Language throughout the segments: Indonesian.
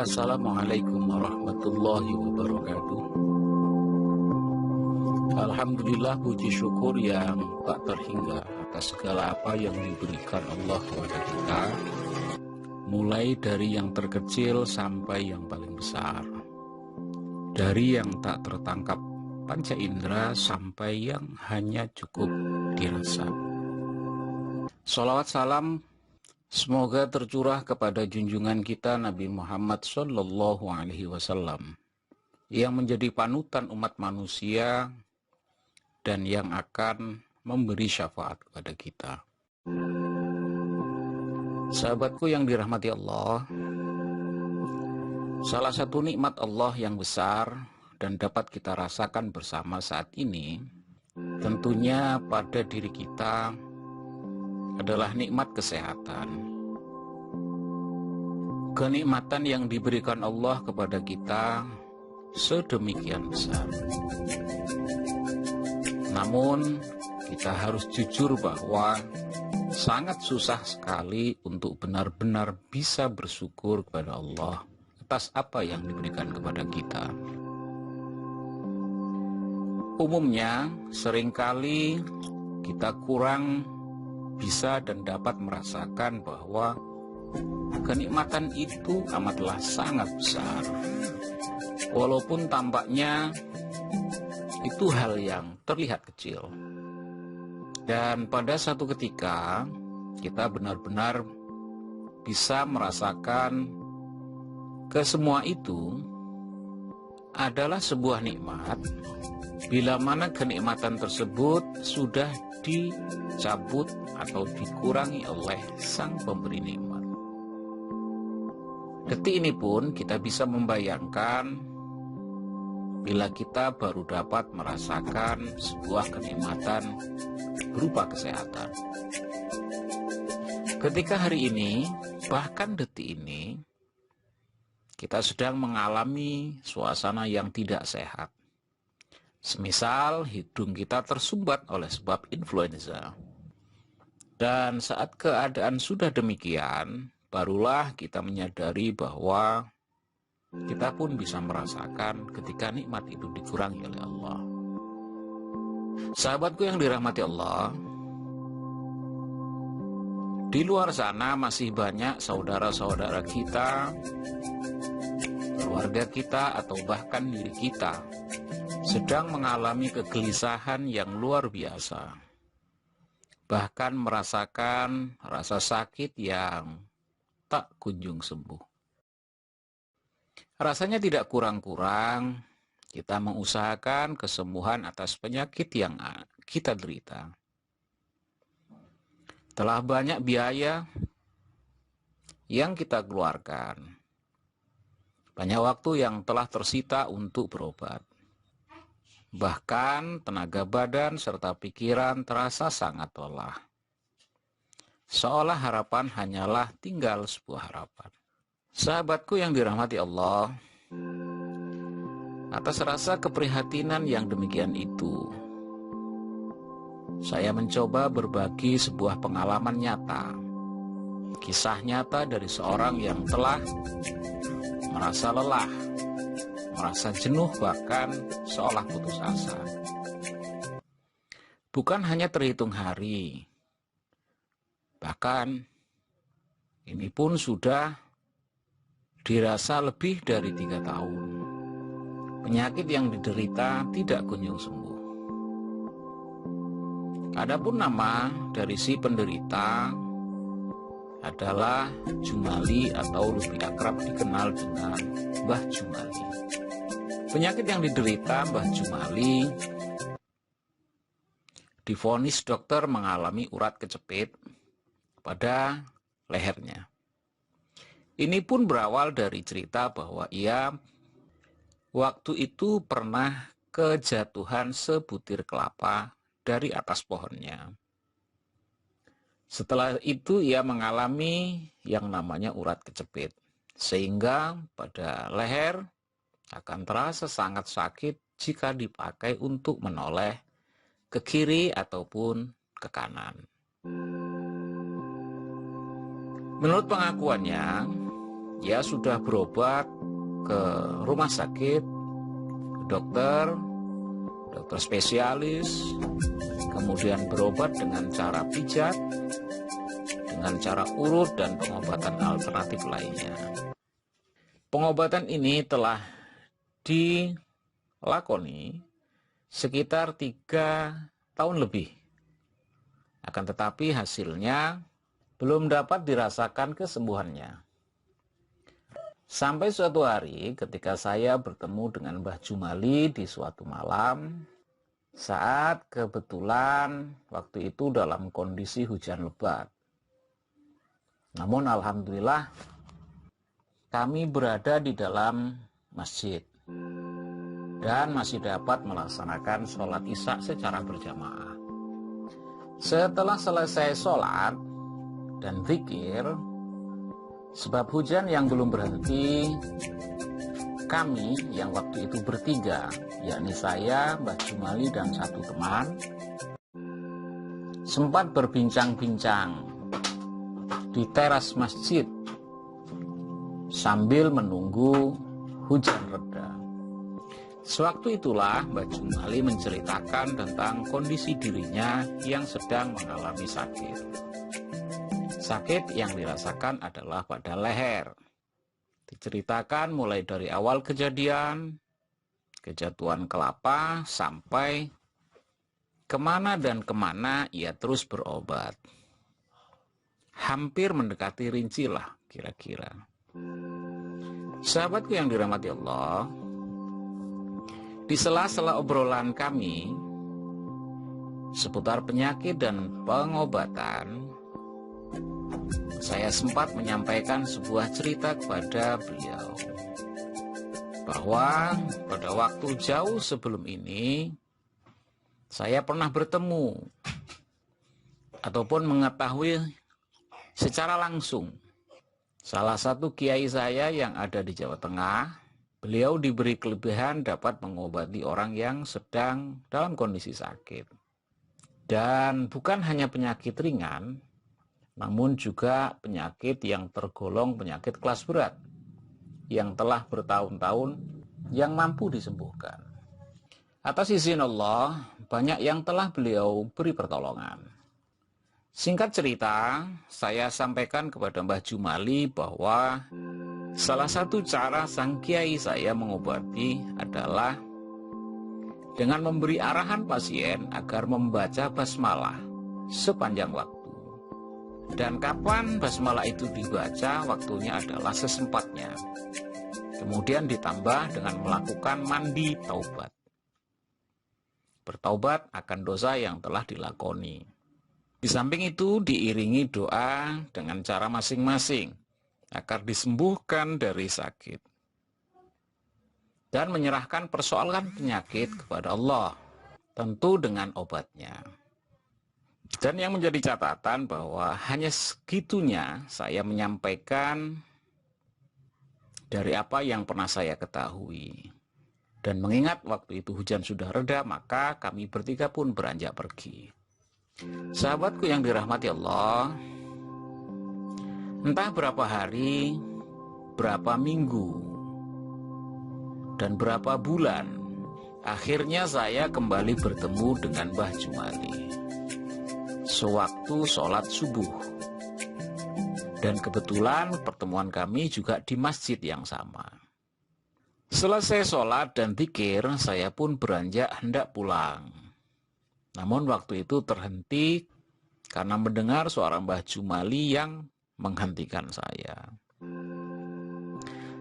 Assalamualaikum warahmatullahi wabarakatuh. Alhamdulillah, puji syukur yang tak terhingga atas segala apa yang diberikan Allah kepada kita, mulai dari yang terkecil sampai yang paling besar, dari yang tak tertangkap panca indera sampai yang hanya cukup dirasa. Sholawat salam semoga tercurah kepada junjungan kita Nabi Muhammad SAW, yang menjadi panutan umat manusia dan yang akan memberi syafaat kepada kita. Sahabatku yang dirahmati Allah, salah satu nikmat Allah yang besar dan dapat kita rasakan bersama saat ini, tentunya pada diri kita, adalah nikmat kesehatan. Kenikmatan yang diberikan Allah kepada kita sedemikian besar. Namun, kita harus jujur bahwa sangat susah sekali untuk benar-benar bisa bersyukur kepada Allah atas apa yang diberikan kepada kita. Umumnya, seringkali kita kurang bisa dan dapat merasakan bahwa kenikmatan itu amatlah sangat besar. Walaupun tampaknya itu hal yang terlihat kecil. Dan pada satu ketika kita benar-benar bisa merasakan kesemua itu adalah sebuah nikmat, bila mana kenikmatan tersebut sudah dicabut atau dikurangi oleh sang pemberi nikmat. Detik ini pun kita bisa membayangkan bila kita baru dapat merasakan sebuah kenikmatan berupa kesehatan. Ketika hari ini, bahkan detik ini, kita sedang mengalami suasana yang tidak sehat. Semisal hidung kita tersumbat oleh sebab influenza. Dan saat keadaan sudah demikian, barulah kita menyadari bahwa kita pun bisa merasakan ketika nikmat itu dikurangi oleh Allah. Sahabatku yang dirahmati Allah, di luar sana masih banyak saudara-saudara kita, keluarga kita, atau bahkan diri kita sedang mengalami kegelisahan yang luar biasa, bahkan merasakan rasa sakit yang tak kunjung sembuh. Rasanya tidak kurang-kurang kita mengusahakan kesembuhan atas penyakit yang kita derita. Telah banyak biaya yang kita keluarkan, banyak waktu yang telah tersita untuk berobat. Bahkan tenaga badan serta pikiran terasa sangat lelah. Seolah harapan hanyalah tinggal sebuah harapan. Sahabatku yang dirahmati Allah, atas rasa keprihatinan yang demikian itu, saya mencoba berbagi sebuah pengalaman nyata, kisah nyata dari seorang yang telah merasa lelah, merasa jenuh, bahkan seolah putus asa. Bukan hanya terhitung hari, bahkan ini pun sudah dirasa lebih dari 3 tahun. Penyakit yang diderita tidak kunjung sembuh. Adapun nama dari si penderita adalah Jumali, atau lebih akrab dikenal dengan Mbah Jumali. Penyakit yang diderita Mbah Jumali divonis dokter mengalami urat kecepit pada lehernya. Ini pun berawal dari cerita bahwa ia waktu itu pernah kejatuhan sebutir kelapa dari atas pohonnya. Setelah itu ia mengalami yang namanya urat kecepit, sehingga pada leher akan terasa sangat sakit jika dipakai untuk menoleh ke kiri ataupun ke kanan. Menurut pengakuannya, ia sudah berobat ke rumah sakit, dokter spesialis, kemudian berobat dengan cara pijat, dengan cara urut dan pengobatan alternatif lainnya. Pengobatan ini telah dilakoni sekitar 3 tahun lebih. Akan tetapi hasilnya belum dapat dirasakan kesembuhannya. Sampai suatu hari ketika saya bertemu dengan Mbah Jumali di suatu malam, saat kebetulan waktu itu dalam kondisi hujan lebat. Namun alhamdulillah kami berada di dalam masjid dan masih dapat melaksanakan sholat isya secara berjamaah. Setelah selesai sholat dan zikir, sebab hujan yang belum berhenti, kami yang waktu itu bertiga, yakni saya, Mbah Jumali dan satu teman, sempat berbincang-bincang di teras masjid sambil menunggu hujan reda. Sewaktu itulah Mbah Jumali menceritakan tentang kondisi dirinya yang sedang mengalami sakit. Sakit yang dirasakan adalah pada leher. Diceritakan mulai dari awal kejadian, kejatuhan kelapa, sampai kemana dan kemana ia terus berobat. Hampir mendekati rinci lah kira-kira. Sahabatku yang dirahmati Allah, di sela-sela obrolan kami seputar penyakit dan pengobatan, saya sempat menyampaikan sebuah cerita kepada beliau bahwa pada waktu jauh sebelum ini saya pernah bertemu ataupun mengetahui secara langsung salah satu kiai saya yang ada di Jawa Tengah. Beliau diberi kelebihan dapat mengobati orang yang sedang dalam kondisi sakit. Dan bukan hanya penyakit ringan, namun juga penyakit yang tergolong penyakit kelas berat, yang telah bertahun-tahun yang mampu disembuhkan. Atas izin Allah, banyak yang telah beliau beri pertolongan. Singkat cerita, saya sampaikan kepada Mbah Jumali bahwa salah satu cara sang kiai saya mengobati adalah dengan memberi arahan pasien agar membaca basmalah sepanjang waktu. Dan kapan basmalah itu dibaca, waktunya adalah sesempatnya. Kemudian ditambah dengan melakukan mandi taubat. Bertaubat akan dosa yang telah dilakoni. Di samping itu diiringi doa dengan cara masing-masing agar disembuhkan dari sakit. Dan menyerahkan persoalan penyakit kepada Allah, tentu dengan obatnya. Dan yang menjadi catatan bahwa hanya segitunya saya menyampaikan dari apa yang pernah saya ketahui. Dan mengingat waktu itu hujan sudah reda, maka kami bertiga pun beranjak pergi. Sahabatku yang dirahmati Allah, entah berapa hari, berapa minggu, dan berapa bulan, akhirnya saya kembali bertemu dengan Mbah Jumali sewaktu sholat subuh. Dan kebetulan pertemuan kami juga di masjid yang sama. Selesai sholat dan zikir, saya pun beranjak hendak pulang. Namun waktu itu terhenti karena mendengar suara Mbah Jumali yang menghentikan saya.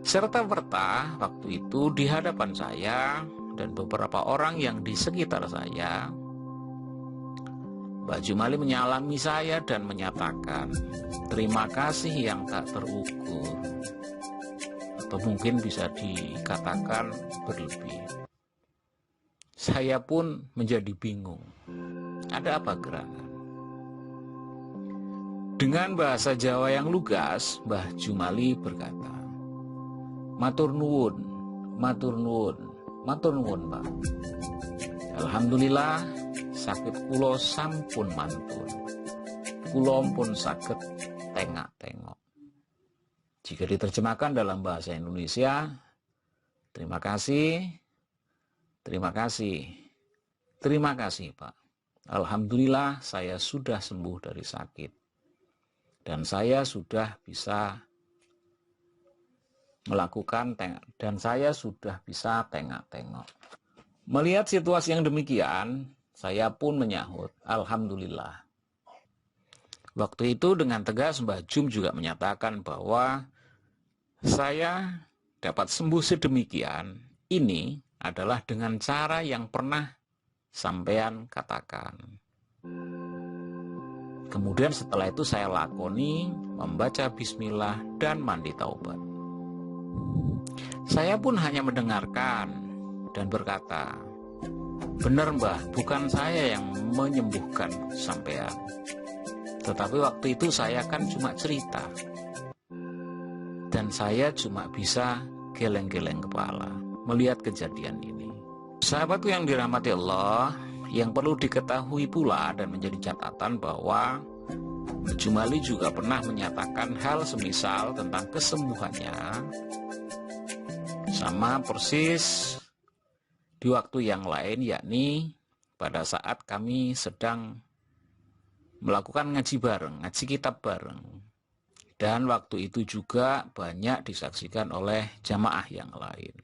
Serta-merta waktu itu di hadapan saya dan beberapa orang yang di sekitar saya, Mbah Jumali menyalami saya dan menyatakan terima kasih yang tak terukur, atau mungkin bisa dikatakan berlebih. Saya pun menjadi bingung. Ada apa gerangan? Dengan bahasa Jawa yang lugas, Mbah Jumali berkata, "Matur nuwun, matur nuwun, matur nuwun, Pak. Alhamdulillah, sakit kula sampun mantun. Kula pun saged tengak-tengok." Jika diterjemahkan dalam bahasa Indonesia, terima kasih, terima kasih, terima kasih Pak. Alhamdulillah saya sudah sembuh dari sakit. Dan saya sudah bisa melakukan dan saya sudah bisa tengok-tengok. Melihat situasi yang demikian, saya pun menyahut, Alhamdulillah. Waktu itu dengan tegas Mbah Jum juga menyatakan bahwa saya dapat sembuh sedemikian, ini adalah dengan cara yang pernah sampean katakan. Kemudian setelah itu saya lakoni, membaca bismillah dan mandi taubat. Saya pun hanya mendengarkan dan berkata, benar Mbah, bukan saya yang menyembuhkan sampean. Tetapi waktu itu saya kan cuma cerita. Dan saya cuma bisa geleng-geleng kepala melihat kejadian ini. Sahabatku yang dirahmati Allah, yang perlu diketahui pula dan menjadi catatan bahwa Jumali juga pernah menyatakan hal semisal tentang kesembuhannya sama persis di waktu yang lain, yakni pada saat kami sedang melakukan ngaji bareng, ngaji kitab bareng. Dan waktu itu juga banyak disaksikan oleh jamaah yang lain.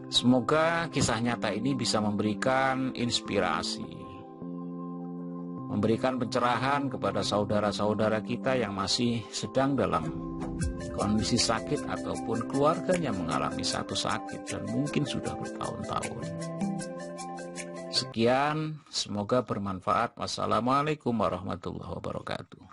Semoga kisah nyata ini bisa memberikan inspirasi, memberikan pencerahan kepada saudara-saudara kita yang masih sedang dalam kondisi sakit ataupun keluarganya mengalami satu sakit dan mungkin sudah bertahun-tahun. Sekian, semoga bermanfaat. Wassalamualaikum warahmatullahi wabarakatuh.